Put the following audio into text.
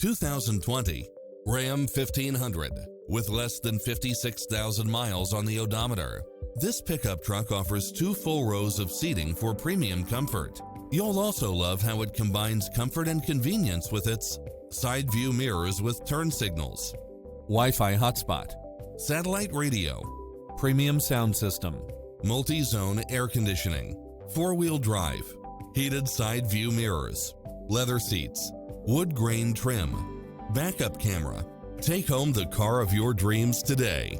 2020 Ram 1500 with less than 56,000 miles on the odometer. This pickup truck offers 2 full rows of seating for premium comfort. You'll also love how it combines comfort and convenience with its side view mirrors with turn signals, Wi-Fi hotspot, satellite radio, premium sound system, multi-zone air conditioning, 4-wheel drive, heated side view mirrors, leather seats, wood grain trim, backup camera. Take home the car of your dreams today.